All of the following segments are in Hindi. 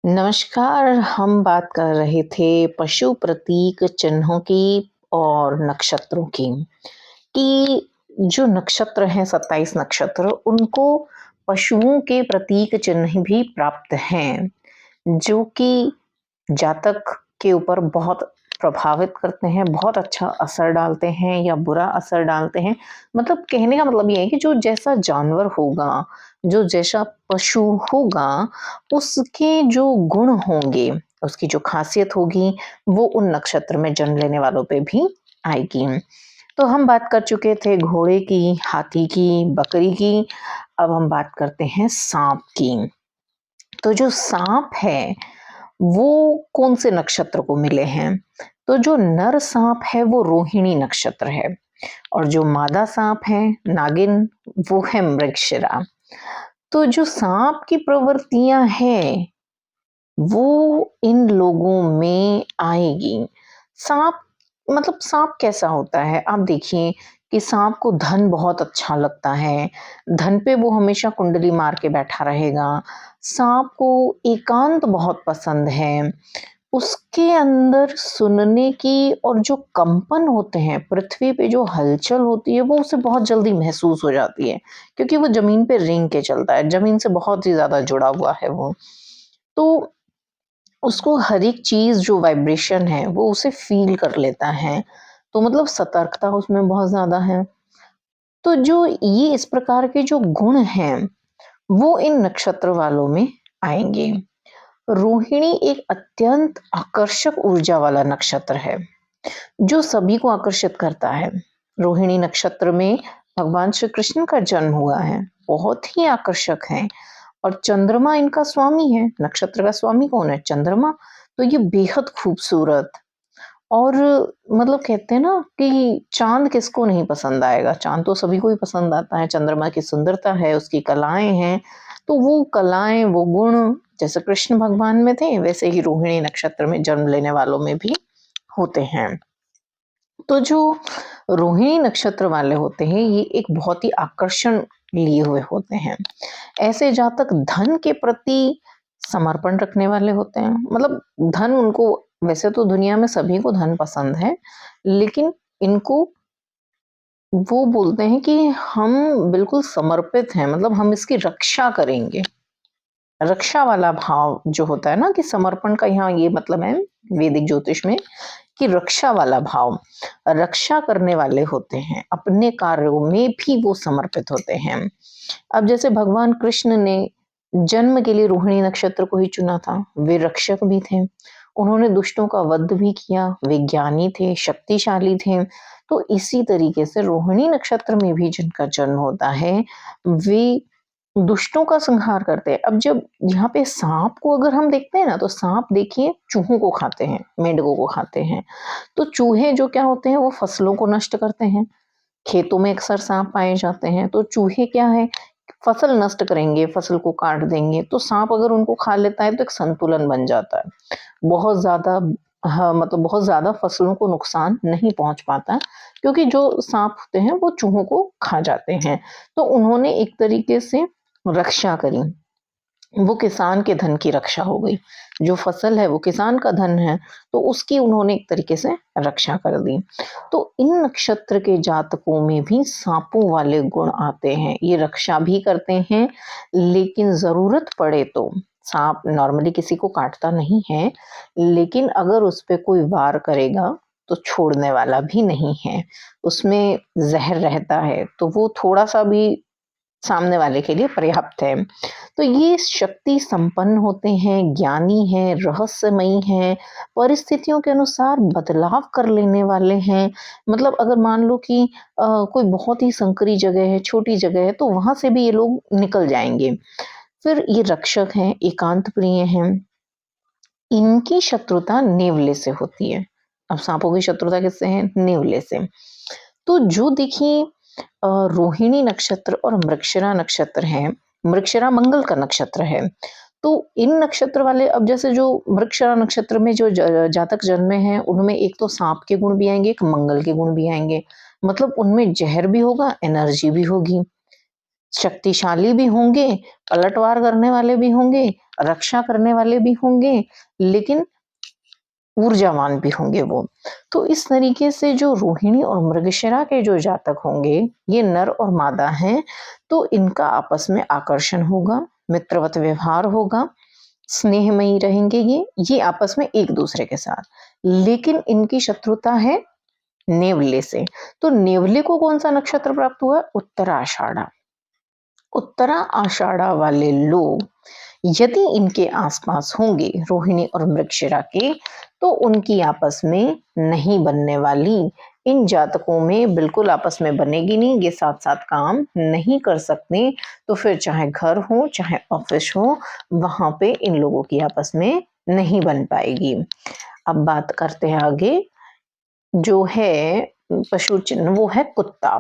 नमस्कार, हम बात कर रहे थे पशु प्रतीक चिन्हों की और नक्षत्रों की, कि जो नक्षत्र हैं 27 नक्षत्र, उनको पशुओं के प्रतीक चिन्ह भी प्राप्त हैं, जो कि जातक के ऊपर बहुत प्रभावित करते हैं, बहुत अच्छा असर डालते हैं या बुरा असर डालते हैं। मतलब कहने का मतलब ये है कि जो जैसा जानवर होगा, जो जैसा पशु होगा, उसके जो गुण होंगे, उसकी जो ख़ासियत होगी, वो उन नक्षत्र में जन्म लेने वालों पे भी आएगी। तो हम बात कर चुके थे घोड़े की, हाथी की, बकरी की, अब हम बात करते हैं साँप की। तो जो साँप है, वो कौन से नक्षत्र को मिले हैं? तो जो नर साँप है वो रोहिणी नक्षत्र है और जो मादा साँप है नागिन वो है मृगशिरा। तो जो साँप की प्रवृत्तियाँ हैं, वो इन लोगों में आएगी। साँप मतलब साँप कैसा होता है? आप देखिए कि साँप को धन बहुत अच्छा लगता है, धन पे वो हमेशा कुंडली मार के बैठा रहेगा। साँप को एकांत बहुत पसंद है। उसके अंदर सुनने की और जो कंपन होते हैं, पृथ्वी पे जो हलचल होती है, वो उसे बहुत जल्दी महसूस हो जाती है, क्योंकि वो ज़मीन पे रेंग के चलता है, ज़मीन से बहुत ही ज़्यादा जुड़ा हुआ है वो। तो उसको हर एक चीज़ जो वाइब्रेशन है, वो उसे फ़ील कर लेता है। तो मतलब सतर्कता उसमें बहुत ज़्यादा है। तो जो ये इस प्रकार के जो गुण हैं, वो इन नक्षत्र वालों में आएँगे। रोहिणी एक अत्यंत आकर्षक ऊर्जा वाला नक्षत्र है, जो सभी को आकर्षित करता है। रोहिणी नक्षत्र में भगवान श्री कृष्ण का जन्म हुआ है, बहुत ही आकर्षक हैं और चंद्रमा इनका स्वामी है। नक्षत्र का स्वामी कौन है? चंद्रमा। तो ये बेहद खूबसूरत और मतलब कहते हैं ना कि चाँद किसको नहीं पसंद आएगा? चाँद तो सभी को ही पसंद आता है, चंद्रमा की सुंदरता है, उसकी कलाएँ हैं, तो वो कलाएँ, वो गुण जैसे कृष्ण भगवान में थे, वैसे ही रोहिणी नक्षत्र में जन्म लेने वालों में भी होते हैं। तो जो रोहिणी नक्षत्र वाले होते हैं, ये एक बहुत ही आकर्षण लिए हुए होते हैं। ऐसे जातक धन के प्रति समर्पण रखने वाले होते हैं। मतलब धन उनको वैसे तो दुनिया में सभी को धन पसंद है, लेकिन इनको वो बोलते हैं कि हम बिल्कुल समर्पित हैं, मतलब हम इसकी रक्षा करेंगे। रक्षा वाला भाव जो होता है ना कि समर्पण का यहाँ ये मतलब है वैदिक ज्योतिष में कि रक्षा वाला भाव, रक्षा करने वाले होते हैं, अपने कार्यों में भी वो समर्पित होते हैं। अब जैसे भगवान कृष्ण ने जन्म के लिए रोहिणी नक्षत्र को ही चुना था, वे रक्षक भी थे। उन्होंने दुष्टों का वध भी किया, वे ज्ञानी थे, शक्तिशाली थे। तो इसी तरीके से रोहिणी नक्षत्र में भी जिनका जन्म होता है, वे दुष्टों का संहार करते हैं। अब जब यहाँ पे साँप को अगर हम देखते हैं ना, तो साँप देखिए चूहों को खाते हैं, मेंढकों को खाते हैं। तो चूहे जो क्या होते हैं, वो फसलों को नष्ट करते हैं। खेतों में अक्सर साँप पाए जाते हैं, तो चूहे क्या है, फसल नष्ट करेंगे, फसल को काट देंगे, तो साँप अगर उनको खा लेता है तो एक संतुलन बन जाता है। बहुत ज़्यादा हाँ, मतलब बहुत ज़्यादा फसलों को नुकसान नहीं पहुँच पाता, क्योंकि जो साँप होते हैं वो चूहों को खा जाते हैं। तो उन्होंने एक तरीके से रक्षा करी। वो किसान के धन की रक्षा हो गई। जो फसल है वो किसान का धन है, तो उसकी उन्होंने एक तरीके से रक्षा कर दी। तो इन नक्षत्र के जातकों में भी साँपों वाले गुण आते हैं। ये रक्षा भी करते हैं, लेकिन ज़रूरत पड़े तो साँप नॉर्मली किसी को काटता नहीं है, लेकिन अगर उस पे कोई वार करेगा, तो छोड़ने वाला भी नहीं है। उसमें ज़हर रहता है, तो वो थोड़ा-सा भी सामने वाले के लिए पर्याप्त है। तो ये शक्ति संपन्न होते हैं, ज्ञानी हैं, रहस्यमयी हैं, परिस्थितियों के अनुसार बदलाव कर लेने वाले हैं। मतलब अगर मान लो कि कोई बहुत ही संकरी जगह है, छोटी जगह है, तो वहाँ से भी ये लोग निकल जाएँगे। फिर ये रक्षक हैं, एकांत प्रिय हैं, इनकी शत्रुता नेवले से होती है। अब साँपों की शत्रुता किससे है? नेवले से। तो जो देखिए रोहिणी नक्षत्र और मृगशिरा नक्षत्र है, मृगशिरा मंगल का नक्षत्र है। तो इन नक्षत्र वाले अब जैसे जो मृगशिरा नक्षत्र में जो जातक जन्मे हैं, उनमें एक तो साँप के गुण भी आएँगे, एक मंगल के गुण भी आएँगे। मतलब उनमें ज़हर भी होगा, एनर्जी भी होगी। शक्तिशाली भी होंगे, पलटवार करने वाले भी होंगे, रक्षा करने वाले भी होंगे, लेकिन ऊर्जावान भी होंगे वो। तो इस तरीके से जो रोहिणी और मृगशिरा के जो जातक होंगे, ये नर और मादा हैं, तो इनका आपस में आकर्षण होगा, मित्रवत व्यवहार होगा, स्नेहमयी रहेंगे ये आपस में एक दूसरे के साथ। लेकिन इनकी शत्रुता है नेवले से। तो नेवले को कौन सा नक्षत्र प्राप्त हुआ? उत्तराषाढ़ा। उत्तरा आषाढ़ा वाले लोग यदि इनके आसपास होंगे रोहिणी और मृगशिरा के, तो उनकी आपस में नहीं बनने वाली, इन जातकों में बिल्कुल आपस में बनेगी नहीं, ये साथ साथ काम नहीं कर सकते। तो फिर चाहे घर हो चाहे ऑफिस हो, वहां पे इन लोगों की आपस में नहीं बन पाएगी। अब बात करते हैं आगे, जो है पशु चिन्ह, वो है कुत्ता।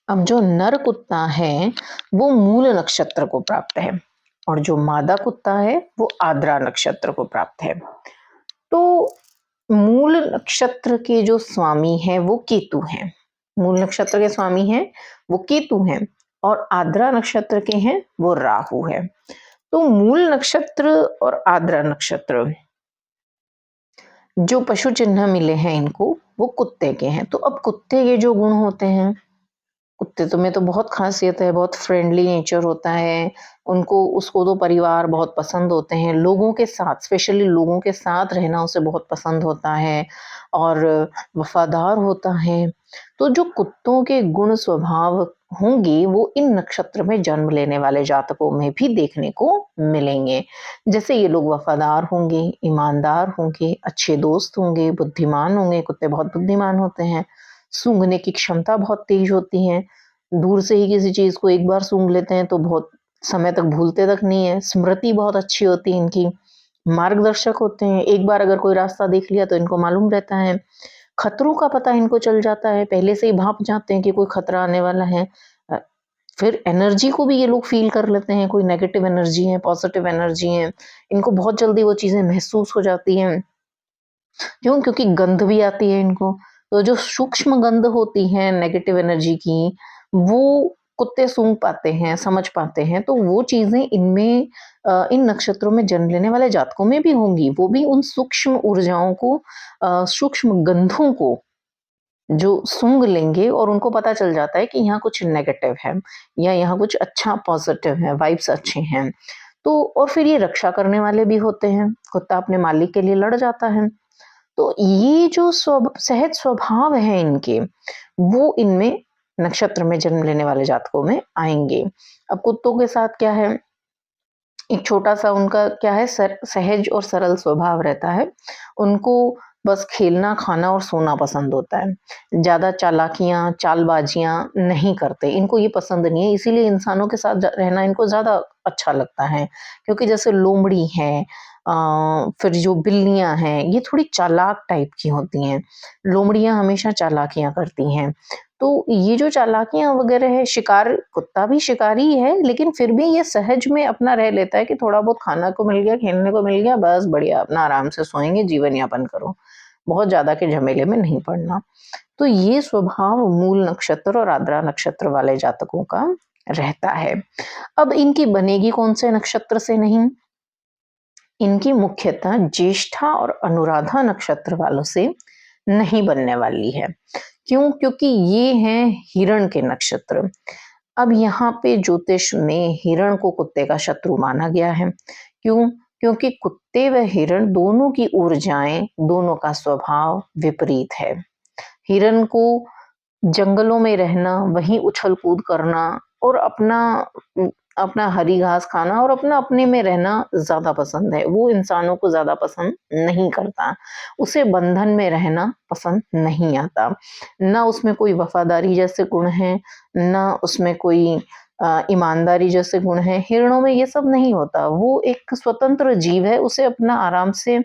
अब जो नर कुत्ता है वो मूल नक्षत्र को प्राप्त है, और जो मादा कुत्ता है वो आद्रा नक्षत्र को प्राप्त है। तो मूल नक्षत्र के जो स्वामी हैं वो केतु हैं। मूल नक्षत्र के स्वामी हैं वो केतु हैं, और आद्रा नक्षत्र के हैं वो राहु है। तो मूल नक्षत्र और आद्रा नक्षत्र जो पशु चिन्ह मिले हैं इनको, वो कुत्ते के हैं। तो अब कुत्ते के जो गुण होते हैं, कुत्ते तो में तो बहुत खासियत है, बहुत फ्रेंडली नेचर होता है, उनको उसको तो परिवार बहुत पसंद होते हैं, लोगों के साथ, स्पेशली लोगों के साथ रहना उसे बहुत पसंद होता है, और वफादार होता है। तो जो कुत्तों के गुण स्वभाव होंगे वो इन नक्षत्र में जन्म लेने वाले जातकों में भी देखने को मिलेंगे। जैसे ये लोग वफादार होंगे, ईमानदार होंगे, अच्छे दोस्त होंगे, बुद्धिमान होंगे, कुत्ते बहुत बुद्धिमान होते हैं, सूंघने की क्षमता बहुत तेज होती है, दूर से ही किसी चीज को एक बार सूंघ लेते हैं तो बहुत समय तक भूलते तक नहीं है, स्मृति बहुत अच्छी होती है इनकी, मार्गदर्शक होते हैं, एक बार अगर कोई रास्ता देख लिया तो इनको मालूम रहता है, खतरों का पता इनको चल जाता है, पहले से ही भाप जाते हैं कि कोई खतरा आने वाला है। अ, फिर एनर्जी को भी ये लोग फील कर लेते हैं, कोई नेगेटिव एनर्जी है, पॉजिटिव एनर्जी है, इनको बहुत जल्दी वो चीजें महसूस हो जाती हैं। क्यों? क्योंकि गंध भी आती है इनको। तो जो सूक्ष्म गंध होती है नेगेटिव एनर्जी की, वो कुत्ते सूंघ पाते हैं, समझ पाते हैं, तो वो चीजें इनमें इन नक्षत्रों में जन्म लेने वाले जातकों में भी होंगी। वो भी उन सूक्ष्म ऊर्जाओं को, सूक्ष्म गंधों को जो सूंघ लेंगे, और उनको पता चल जाता है कि यहाँ कुछ नेगेटिव है या यहाँ कुछ अच्छा पॉजिटिव है, वाइब्स अच्छे हैं। तो और फिर ये रक्षा करने वाले भी होते हैं, कुत्ता अपने मालिक के लिए लड़ जाता है। तो ये जो सहज स्वभाव है इनके, वो इनमें नक्षत्र में जन्म लेने वाले जातकों में आएंगे। अब कुत्तों के साथ क्या है, एक छोटा सा उनका क्या है, सहज और सरल स्वभाव रहता है। उनको बस खेलना, खाना और सोना पसंद होता है। ज्यादा चालाकियां, चालबाजियां नहीं करते, इनको ये पसंद नहीं है, इसीलिए इंसानों के साथ रहना इनको ज्यादा अच्छा लगता है। क्योंकि जैसे लोमड़ी है, फिर जो बिल्लियां हैं, ये थोड़ी चालाक टाइप की होती हैं। लोमड़ियां हमेशा चालाकियां करती हैं। तो ये जो चालाकियां वगैरह है, शिकार, कुत्ता भी शिकारी है, लेकिन फिर भी ये सहज में अपना रह लेता है कि थोड़ा बहुत खाना को मिल गया, खेलने को मिल गया, बस बढ़िया, अपना आराम से सोएंगे, जीवन यापन करो, बहुत ज्यादा के झमेले में नहीं पड़ना। तो ये स्वभाव मूल नक्षत्र और आद्रा नक्षत्र वाले जातकों का रहता है। अब इनकी बनेगी कौन से नक्षत्र से? नहीं, इनकी मुख्यतः ज्येष्ठा और अनुराधा नक्षत्र वालों से नहीं बनने वाली है। क्यों? क्योंकि ये हैं हिरण के नक्षत्र। अब यहाँ पे ज्योतिष में हिरण को कुत्ते का शत्रु माना गया है। क्यों? क्योंकि कुत्ते व हिरण दोनों की ऊर्जाएं, दोनों का स्वभाव विपरीत है। हिरण को जंगलों में रहना, वहीं उछल कूद करना, और अपना हरी घास खाना, और अपने में रहना ज्यादा पसंद है। वो इंसानों को ज्यादा पसंद नहीं करता, उसे बंधन में रहना पसंद नहीं आता। ना उसमें कोई वफादारी जैसे गुण है, ना उसमें कोई ईमानदारी जैसे गुण है। हिरणों में ये सब नहीं होता, वो एक स्वतंत्र जीव है, उसे अपना आराम से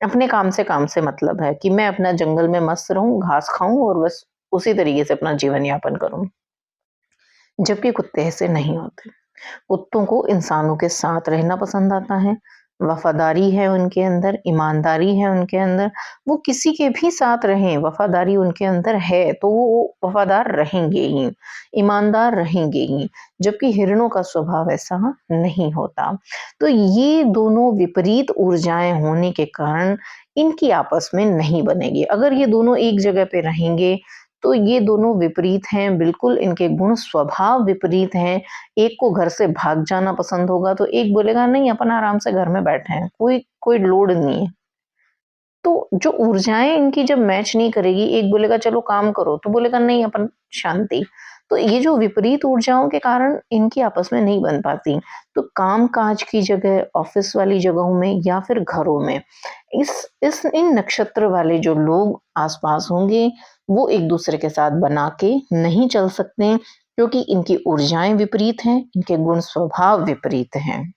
अपने काम से मतलब है कि मैं अपना जंगल में मस्त रहूं, घास खाऊं, और बस उसी तरीके से अपना जीवन यापन करूं। जबकि कुत्ते ऐसे नहीं होते। कुत्तों को इंसानों के साथ रहना पसंद आता है, वफ़ादारी है उनके अंदर, ईमानदारी है उनके अंदर, वो किसी के भी साथ रहें, वफ़ादारी उनके अंदर है, तो वो वफ़ादार रहेंगे ही, ईमानदार रहेंगे ही, जबकि हिरणों का स्वभाव ऐसा नहीं होता। तो ये दोनों विपरीत ऊर्जाएँ होने के कारण इनकी आपस में नहीं बनेगी। अगर ये दोनों एक जगह पे रहेंगे, तो ये दोनों विपरीत हैं, बिल्कुल इनके गुण स्वभाव विपरीत हैं। एक को घर से भाग जाना पसंद होगा, तो एक बोलेगा नहीं अपन आराम से घर में बैठे हैं, कोई कोई लोड नहीं है। तो जो ऊर्जाएँ इनकी जब मैच नहीं करेगी, एक बोलेगा चलो काम करो, तो बोलेगा नहीं अपन शांति। तो ये जो विपरीत ऊर्जाओं के कारण इनकी आपस में नहीं बन पाती। तो काम-काज की जगह, ऑफ़िस वाली जगहों में या फिर घरों में, इस इन नक्षत्र वाले जो लोग आस-पास होंगे, वो एक-दूसरे के साथ बना के नहीं चल सकते, क्योंकि इनकी ऊर्जाएँ विपरीत हैं, इनके गुण स्वभाव विपरीत हैं।